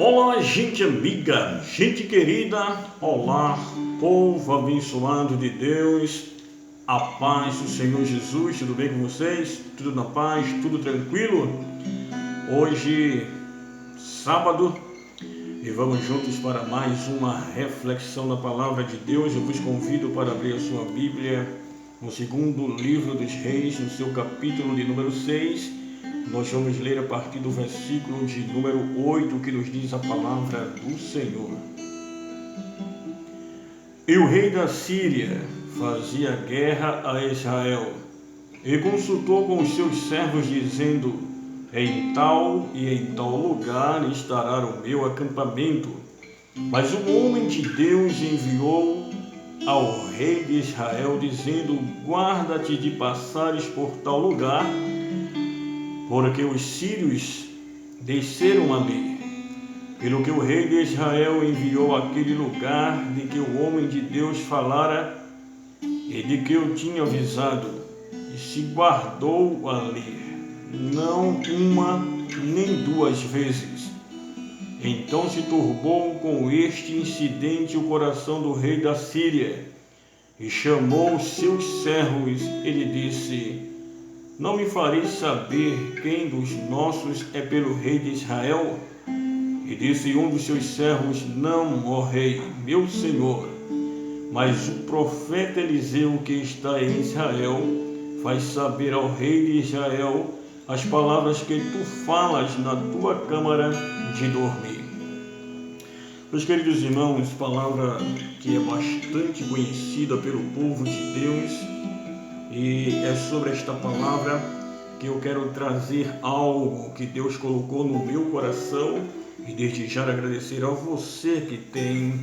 Olá, gente amiga, gente querida, olá, povo abençoado de Deus, a paz do Senhor Jesus, tudo bem com vocês? Tudo na paz, tudo tranquilo? Hoje, sábado, e vamos juntos para mais uma reflexão da Palavra de Deus. Eu vos convido para abrir a sua Bíblia no segundo livro dos Reis, no seu capítulo de número 6. Nós vamos ler a partir do versículo de número 8, que nos diz a palavra do Senhor. E o rei da Síria fazia guerra a Israel, e consultou com os seus servos, dizendo: em tal e em tal lugar estará o meu acampamento. Mas o homem de Deus enviou ao rei de Israel, dizendo: guarda-te de passares por tal lugar, porque os sírios desceram ali. Pelo que o rei de Israel enviou àquele lugar de que o homem de Deus falara e de que eu tinha avisado, e se guardou ali, não uma nem duas vezes. Então se turbou com este incidente o coração do rei da Síria, e chamou os seus servos e lhe disse: não me fareis saber quem dos nossos é pelo rei de Israel? E disse um dos seus servos: não, ó rei, meu senhor, mas o profeta Eliseu, que está em Israel, faz saber ao rei de Israel as palavras que tu falas na tua câmara de dormir. Meus queridos irmãos, palavra que é bastante conhecida pelo povo de Deus. E é sobre esta palavra que eu quero trazer algo que Deus colocou no meu coração, e desde já agradecer a você que tem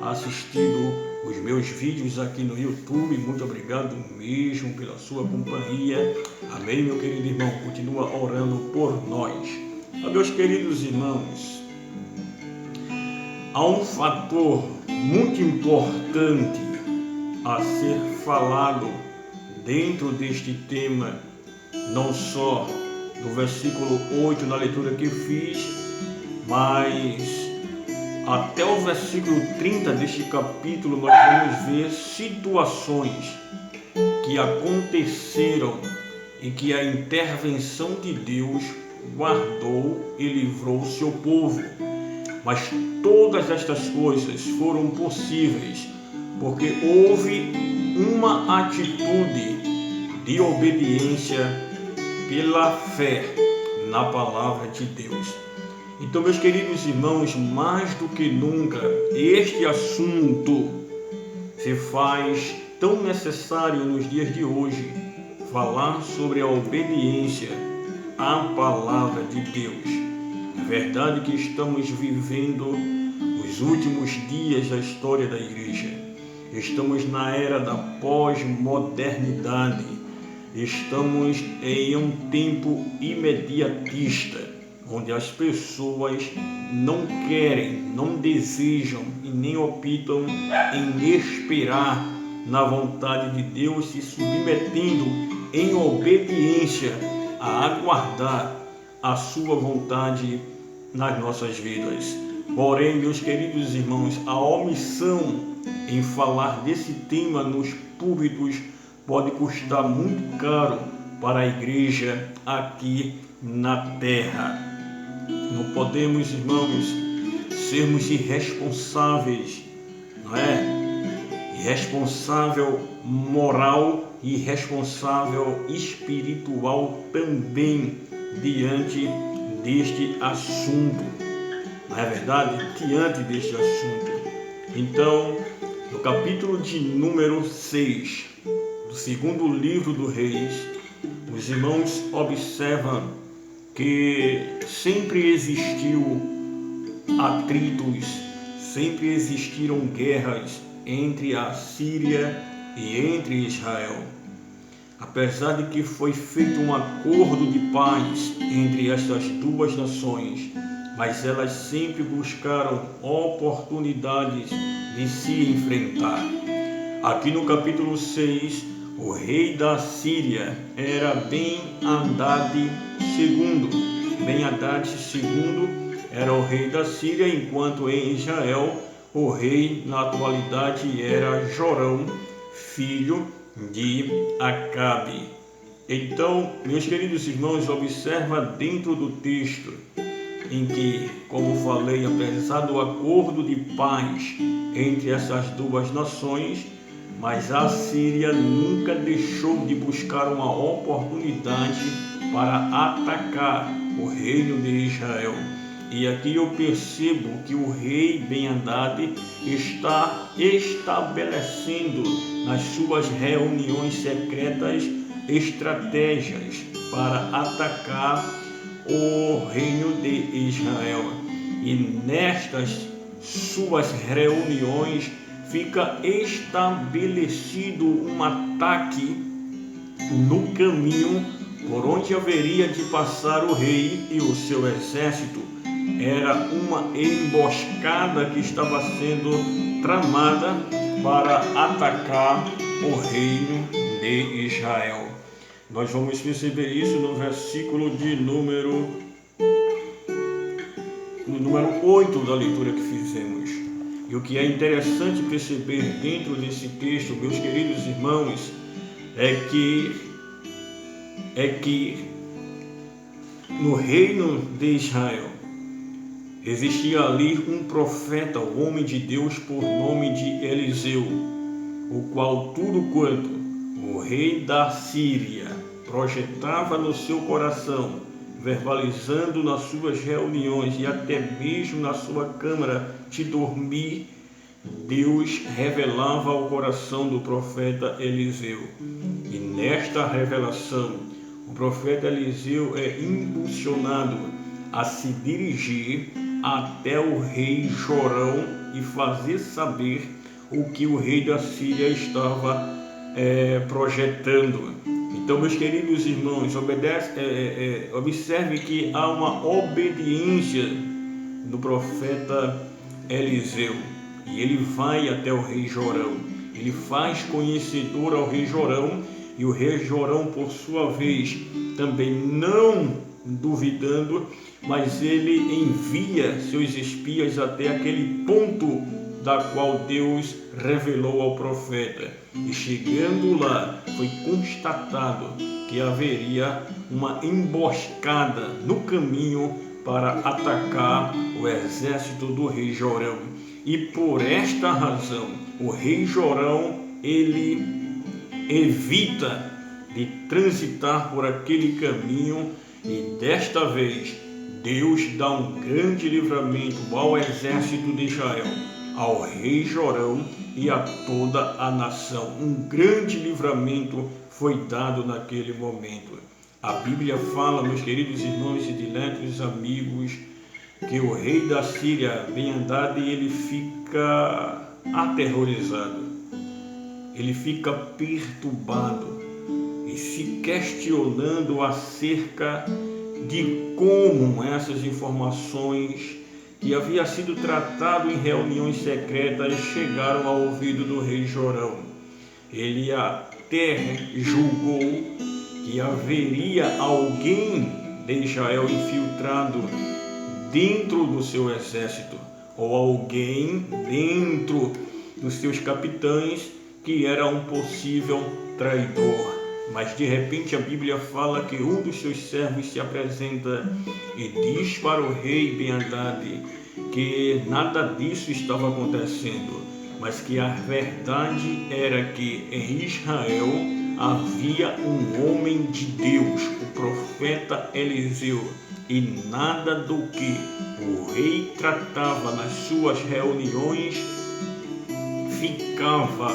assistido os meus vídeos aqui no YouTube. Muito obrigado mesmo pela sua companhia. Amém, meu querido irmão? Continua orando por nós. Meus queridos irmãos, há um fator muito importante a ser falado dentro deste tema, não só do versículo 8 na leitura que fiz, mas até o versículo 30 deste capítulo nós vamos ver situações que aconteceram e que a intervenção de Deus guardou e livrou o seu povo. Mas todas estas coisas foram possíveis porque houve uma atitude de obediência pela fé na palavra de Deus. Então, meus queridos irmãos, mais do que nunca, este assunto se faz tão necessário nos dias de hoje, falar sobre a obediência à palavra de Deus. É verdade que estamos vivendo os últimos dias da história da igreja. Estamos na era da pós-modernidade. Estamos em um tempo imediatista, onde as pessoas não querem, não desejam e nem optam em esperar na vontade de Deus, se submetendo em obediência a aguardar a sua vontade nas nossas vidas. Porém, meus queridos irmãos, a omissão em falar desse tema nos púlpitos pode custar muito caro para a igreja aqui na terra. Não podemos, irmãos, sermos irresponsáveis, não é? Irresponsável moral e irresponsável espiritual também diante deste assunto. Não é verdade? Diante deste assunto. Então, no capítulo de número 6 do segundo livro dos Reis, os irmãos observam que sempre existiu atritos, sempre existiram guerras entre a Síria e entre Israel. Apesar de que foi feito um acordo de paz entre estas duas nações, mas elas sempre buscaram oportunidades de se enfrentar. Aqui no capítulo 6, o rei da Síria era Ben-Hadad II. Ben-Hadad II era o rei da Síria, enquanto em Israel o rei na atualidade era Jorão, filho de Acabe. Então, meus queridos irmãos, observa dentro do texto em que, como falei, apesar do acordo de paz entre essas duas nações, mas a Síria nunca deixou de buscar uma oportunidade para atacar o reino de Israel. E aqui eu percebo que o rei Ben-Hadad está estabelecendo nas suas reuniões secretas estratégias para atacar o reino de Israel. E nestas suas reuniões fica estabelecido um ataque no caminho por onde haveria de passar o rei e o seu exército. Era uma emboscada que estava sendo tramada para atacar o reino de Israel. Nós vamos perceber isso no versículo de número 8 da leitura que fizemos. E o que é interessante perceber dentro desse texto, meus queridos irmãos, é que no reino de Israel existia ali um profeta, um homem de Deus por nome de Eliseu, o qual tudo quanto o rei da Síria projetava no seu coração, verbalizando nas suas reuniões e até mesmo na sua câmara de dormir, Deus revelava ao coração do profeta Eliseu. E nesta revelação, o profeta Eliseu é impulsionado a se dirigir até o rei Jorão e fazer saber o que o rei da Síria estava projetando. Então, meus queridos irmãos, observe que há uma obediência do profeta Eliseu. E ele vai até o rei Jorão. Ele faz conhecedor ao rei Jorão. E o rei Jorão, por sua vez, também não duvidando, mas ele envia seus espias até aquele ponto da qual Deus revelou ao profeta. E chegando lá, foi constatado que haveria uma emboscada no caminho para atacar o exército do rei Jorão. E por esta razão, o rei Jorão, ele evita de transitar por aquele caminho, e desta vez Deus dá um grande livramento ao exército de Israel, ao rei Jorão e a toda a nação. Um grande livramento foi dado naquele momento. A Bíblia fala, meus queridos irmãos e diletos amigos, que o rei da Síria, Ben-Hadad, ele fica aterrorizado, ele fica perturbado e se questionando acerca de como essas informações que havia sido tratado em reuniões secretas chegaram ao ouvido do rei Jorão. Ele até julgou que haveria alguém de Israel infiltrado dentro do seu exército, ou alguém dentro dos seus capitães que era um possível traidor. Mas de repente a Bíblia fala que um dos seus servos se apresenta e diz para o rei Ben-Hadad que nada disso estava acontecendo, mas que a verdade era que em Israel havia um homem de Deus, o profeta Eliseu, e nada do que o rei tratava nas suas reuniões ficava,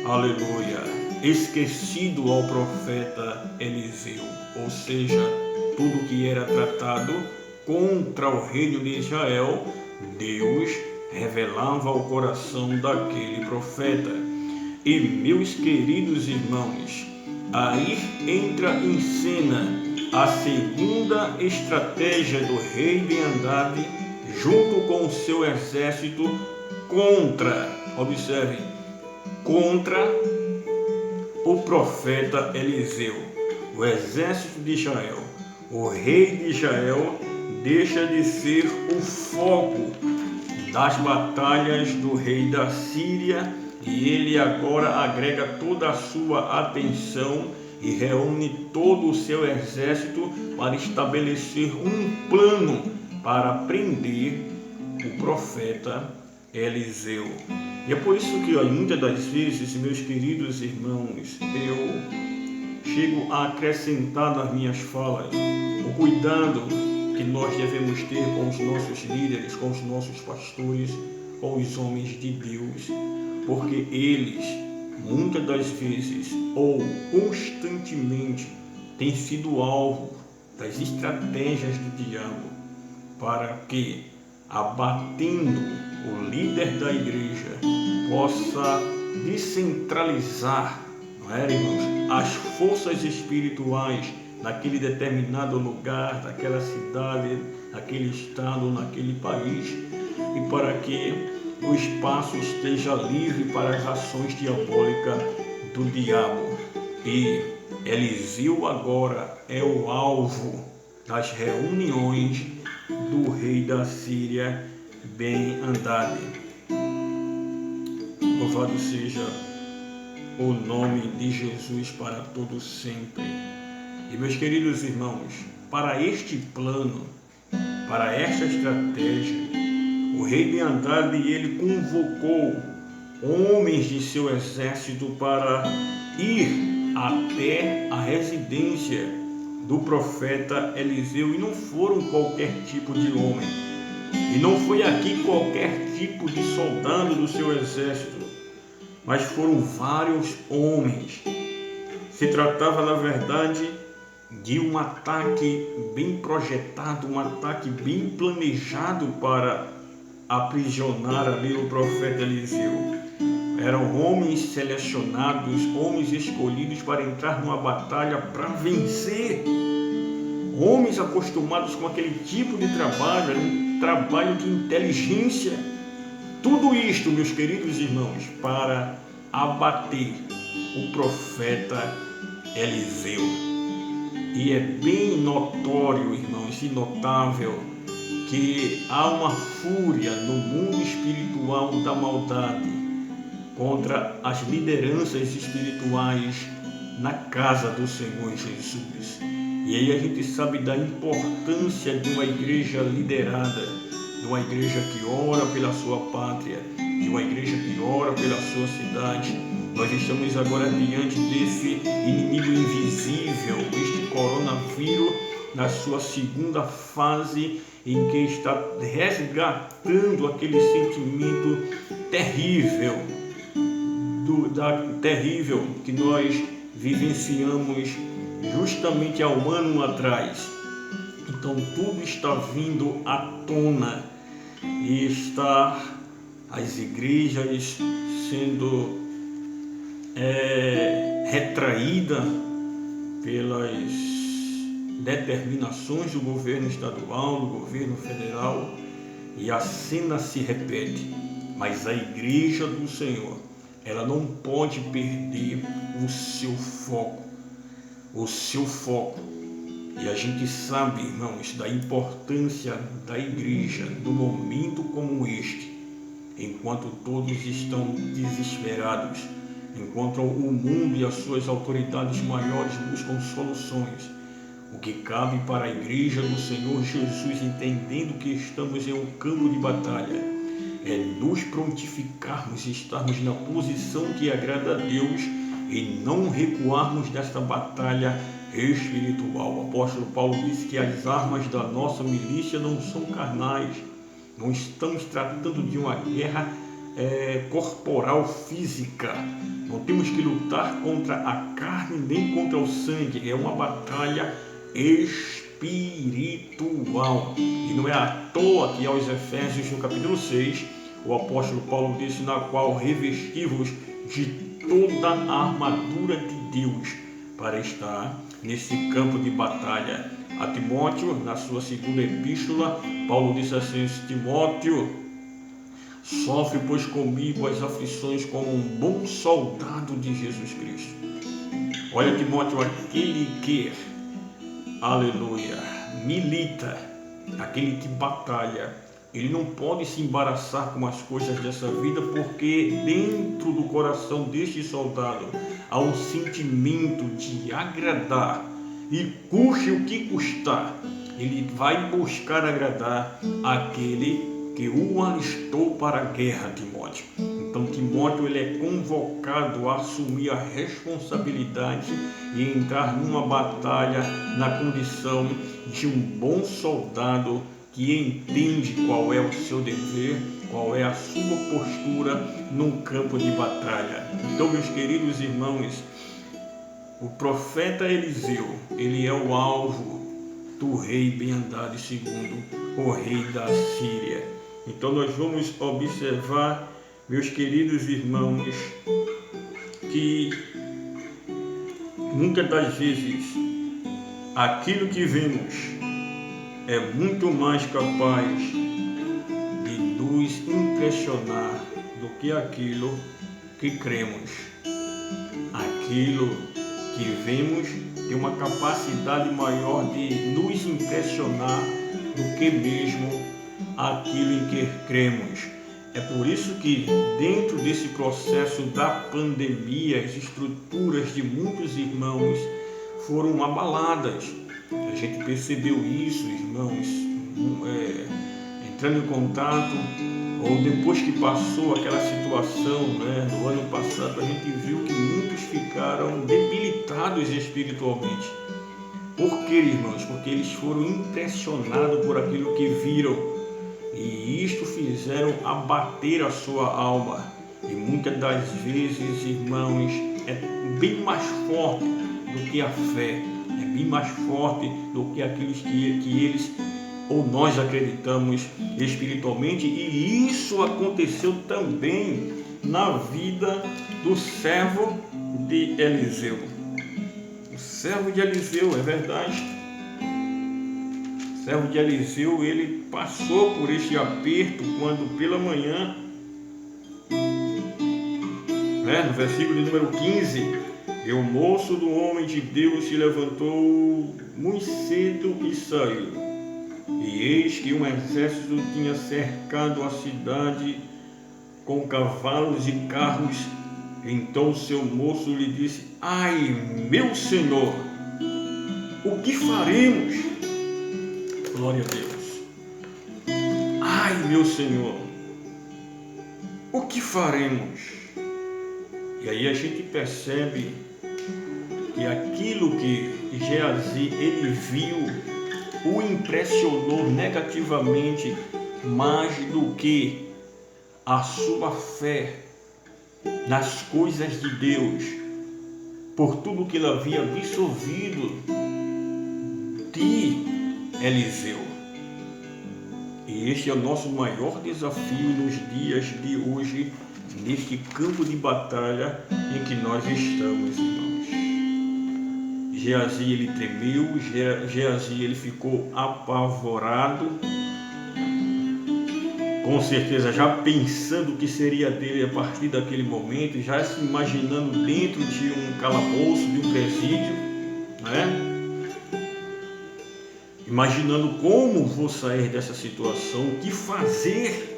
aleluia, esquecido ao profeta Eliseu. Ou seja, tudo que era tratado contra o reino de Israel, Deus revelava ao coração daquele profeta. E meus queridos irmãos, aí entra em cena a segunda estratégia do rei Ben-Hadad junto com o seu exército contra, observe, contra o profeta Eliseu. O exército de Israel, o rei de Israel deixa de ser o foco das batalhas do rei da Síria, e ele agora agrega toda a sua atenção e reúne todo o seu exército para estabelecer um plano para prender o profeta Eliseu. E é por isso que muitas das vezes, meus queridos irmãos, eu chego a acrescentar nas minhas falas o cuidado que nós devemos ter com os nossos líderes, com os nossos pastores, com os homens de Deus, porque eles, muitas das vezes ou constantemente, têm sido alvo das estratégias do diabo para que, abatendo o líder da igreja, possa descentralizar, não é, irmãos, as forças espirituais naquele determinado lugar, naquela cidade, naquele estado, naquele país, e para que o espaço esteja livre para as ações diabólicas do diabo. E Eliseu agora é o alvo das reuniões do rei da Síria, Ben-Hadad. Louvado seja o nome de Jesus para todos sempre. E meus queridos irmãos, para este plano, para esta estratégia, o rei Ben-Hadad ele convocou homens de seu exército para ir até a residência do profeta Eliseu, e não foram qualquer tipo de homem, e não foi aqui qualquer tipo de soldado do seu exército, mas foram vários homens. Se tratava, na verdade, de um ataque bem projetado, um ataque bem planejado para aprisionar ali o profeta Eliseu. Eram homens selecionados, homens escolhidos para entrar numa batalha para vencer. Homens acostumados com aquele tipo de trabalho, era um trabalho de inteligência. Tudo isto, meus queridos irmãos, para abater o profeta Eliseu. E é bem notório, irmãos, e notável, que há uma fúria no mundo espiritual da maldade contra as lideranças espirituais na casa do Senhor Jesus. E aí a gente sabe da importância de uma igreja liderada, de uma igreja que ora pela sua pátria, de uma igreja que ora pela sua cidade. Nós estamos agora diante desse inimigo invisível, este coronavírus, na sua segunda fase, em que está resgatando aquele sentimento terrível, terrível que nós vivenciamos justamente há um ano atrás. Então tudo está vindo à tona e está as igrejas sendo retraídas pelas determinações do governo estadual, do governo federal, e a cena se repete. Mas a igreja do Senhor, ela não pode perder o seu foco. E a gente sabe, irmãos, da importância da igreja no momento como este, enquanto todos estão desesperados, enquanto o mundo e as suas autoridades maiores buscam soluções. O que cabe para a igreja do Senhor Jesus, entendendo que estamos em um campo de batalha, é nos prontificarmos e estarmos na posição que agrada a Deus e não recuarmos desta batalha espiritual. O apóstolo Paulo disse que as armas da nossa milícia não são carnais. Não estamos tratando de uma guerra corporal, física. Não temos que lutar contra a carne nem contra o sangue. É uma batalha espiritual. E não é à toa que aos Efésios, no capítulo 6, o apóstolo Paulo disse: na qual revesti-vos de toda a armadura de Deus, para estar nesse campo de batalha. A Timóteo, na sua segunda epístola, Paulo disse assim: Timóteo, sofre pois comigo as aflições como um bom soldado de Jesus Cristo. Olha, Timóteo, aquele que, aleluia, milita aquele que batalha, ele não pode se embaraçar com as coisas dessa vida, porque dentro do coração deste soldado há um sentimento de agradar, e custe o que custar, ele vai buscar agradar aquele que o alistou para a guerra, Timóteo. Então Timóteo, ele é convocado a assumir a responsabilidade e entrar numa batalha na condição de um bom soldado que entende qual é o seu dever, qual é a sua postura num campo de batalha. Então, meus queridos irmãos, o profeta Eliseu, ele é o alvo do rei Ben-Hadad II, o rei da Síria. Então nós vamos observar, meus queridos irmãos, que muitas das vezes aquilo que vemos é muito mais capaz de nos impressionar do que aquilo que cremos. Aquilo que vemos tem uma capacidade maior de nos impressionar do que mesmo aquilo em que cremos. É por isso que dentro desse processo da pandemia, as estruturas de muitos irmãos foram abaladas. A gente percebeu isso, irmãos, entrando em contato, ou depois que passou aquela situação, no ano passado, a gente viu que muitos ficaram debilitados espiritualmente. Por quê, irmãos? Porque eles foram impressionados por aquilo que viram, e isto fizeram abater a sua alma. E muitas das vezes, irmãos, é bem mais forte do que a fé, é bem mais forte do que aqueles que eles ou nós acreditamos espiritualmente. E isso aconteceu também na vida do servo de Eliseu. O servo de Eliseu, é verdade. O servo de Eliseu, ele passou por este aperto quando pela manhã, no versículo de número 15, e o moço do homem de Deus se levantou muito cedo e saiu. E eis que um exército tinha cercado a cidade com cavalos e carros. Então seu moço lhe disse: ai, meu senhor, o que faremos? Glória a Deus. Ai, meu senhor, o que faremos? E aí a gente percebe que aquilo que Geazi ele viu o impressionou negativamente mais do que a sua fé nas coisas de Deus, por tudo que ele havia absorvido de Eliseu. E este é o nosso maior desafio nos dias de hoje, neste campo de batalha em que nós estamos, irmãos. Geazi, ele tremeu, Geazi, ele ficou apavorado, com certeza já pensando o que seria dele a partir daquele momento, já se imaginando dentro de um calabouço, de um presídio, imaginando como vou sair dessa situação, o que fazer.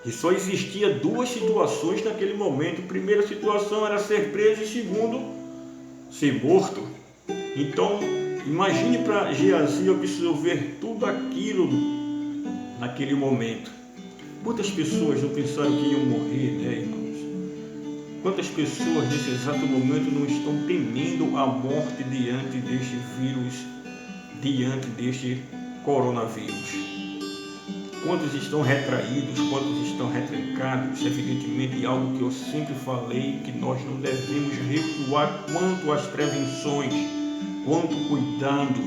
E só existia duas situações naquele momento. A primeira situação era ser preso e segundo, ser morto. Então, imagine para Geazi absorver tudo aquilo naquele momento. Quantas pessoas não pensaram que iam morrer, irmãos? Quantas pessoas nesse exato momento não estão temendo a morte diante deste vírus, diante deste coronavírus? Quantos estão retraídos, quantos estão retrancados? Evidentemente, algo que eu sempre falei, que nós não devemos recuar quanto às prevenções, quanto cuidado,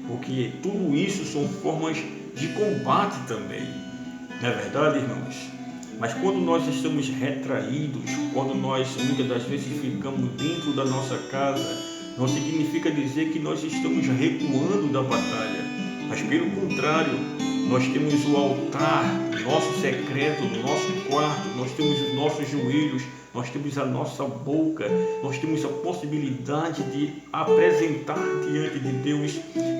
porque tudo isso são formas de combate também. Não é verdade, irmãos? Mas quando nós estamos retraídos, quando nós muitas das vezes ficamos dentro da nossa casa, não significa dizer que nós estamos recuando da batalha, mas pelo contrário, nós temos o altar, nosso secreto, no nosso quarto, nós temos os nossos joelhos, nós temos a nossa boca, nós temos a possibilidade de apresentar diante de Deus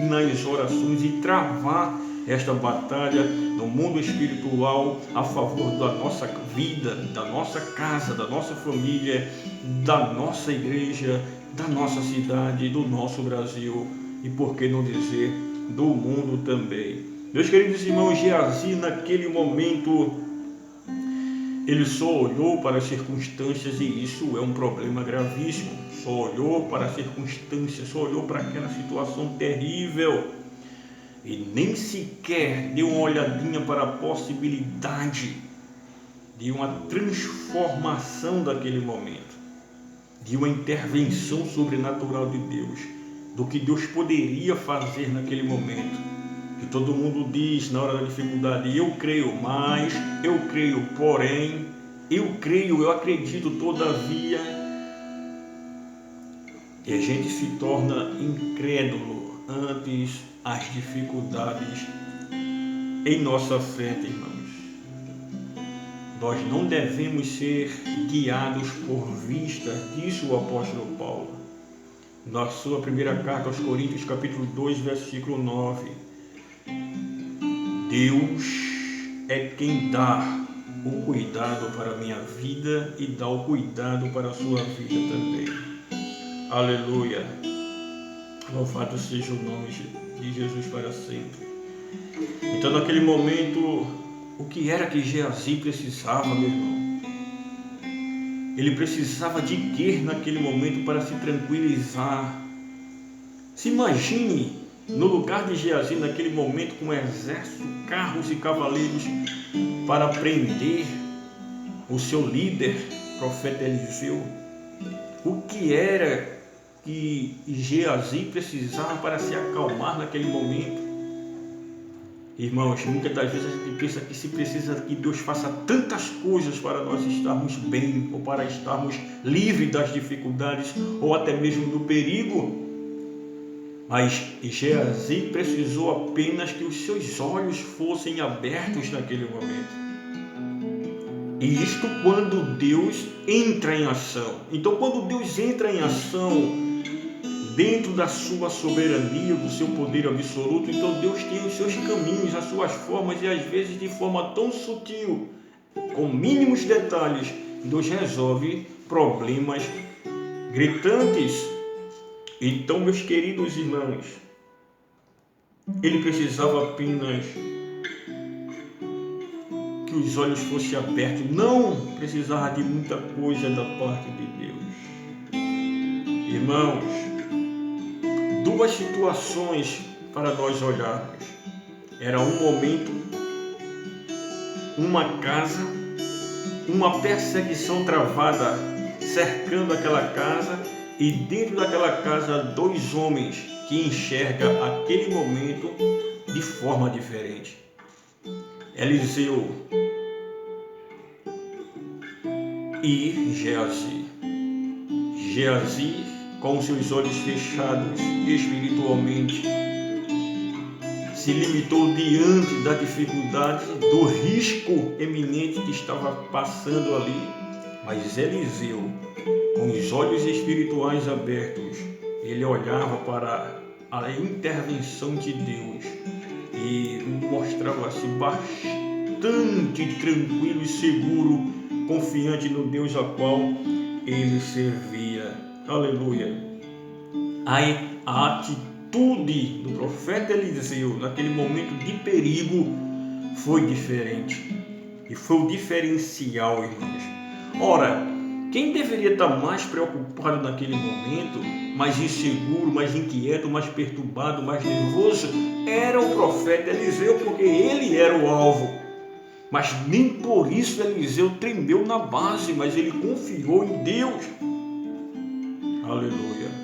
nas orações e travar esta batalha no mundo espiritual a favor da nossa vida, da nossa casa, da nossa família, da nossa igreja, da nossa cidade, do nosso Brasil e, por que não dizer, do mundo também. Meus queridos irmãos, Geazi naquele momento ele só olhou para as circunstâncias, e isso é um problema gravíssimo. Só olhou para as circunstâncias, só olhou para aquela situação terrível e nem sequer deu uma olhadinha para a possibilidade de uma transformação daquele momento, de uma intervenção sobrenatural de Deus, do que Deus poderia fazer naquele momento. Que todo mundo diz na hora da dificuldade: eu creio, mas, eu creio, porém, eu creio, eu acredito, todavia. E a gente se torna incrédulo ante as dificuldades em nossa frente, irmãos. Nós não devemos ser guiados por vista, disse o apóstolo Paulo, na sua primeira carta aos Coríntios, capítulo 2, versículo 9. Deus é quem dá o cuidado para a minha vida e dá o cuidado para a sua vida também. Aleluia! Louvado seja o nome de Jesus para sempre. Então, naquele momento, o que era que Geazi precisava, meu irmão? Ele precisava de quê naquele momento para se tranquilizar? Se imagine no lugar de Geazi naquele momento, com um exército, carros e cavaleiros, para prender o seu líder, profeta Eliseu. O que era que Geazi precisava para se acalmar naquele momento? Irmãos, muitas das vezes a gente pensa que se precisa que Deus faça tantas coisas para nós estarmos bem, ou para estarmos livres das dificuldades, ou até mesmo do perigo. Mas Geazi precisou apenas que os seus olhos fossem abertos naquele momento. E isto quando Deus entra em ação. Então, quando Deus entra em ação, dentro da sua soberania, do seu poder absoluto, então Deus tem os seus caminhos, as suas formas, e às vezes de forma tão sutil, com mínimos detalhes, Deus resolve problemas gritantes. Então, meus queridos irmãos, ele precisava apenas que os olhos fossem abertos, não precisava de muita coisa da parte de Deus. Irmãos, duas situações para nós olharmos. Era um momento, uma casa, uma perseguição travada cercando aquela casa, e dentro daquela casa, dois homens que enxergam aquele momento de forma diferente. Eliseu e Geazi. Geazi, com seus olhos fechados espiritualmente, se limitou diante da dificuldade, do risco eminente que estava passando ali. Mas Eliseu, com os olhos espirituais abertos, ele olhava para a intervenção de Deus e mostrava-se bastante tranquilo e seguro, confiante no Deus a qual ele servia. Aleluia! A atitude do profeta Eliseu naquele momento de perigo foi diferente, e foi o diferencial, irmãos. Ora, quem deveria estar mais preocupado naquele momento, mais inseguro, mais inquieto, mais perturbado, mais nervoso, era o profeta Eliseu, porque ele era o alvo. Mas nem por isso Eliseu tremeu na base, mas ele confiou em Deus. Aleluia!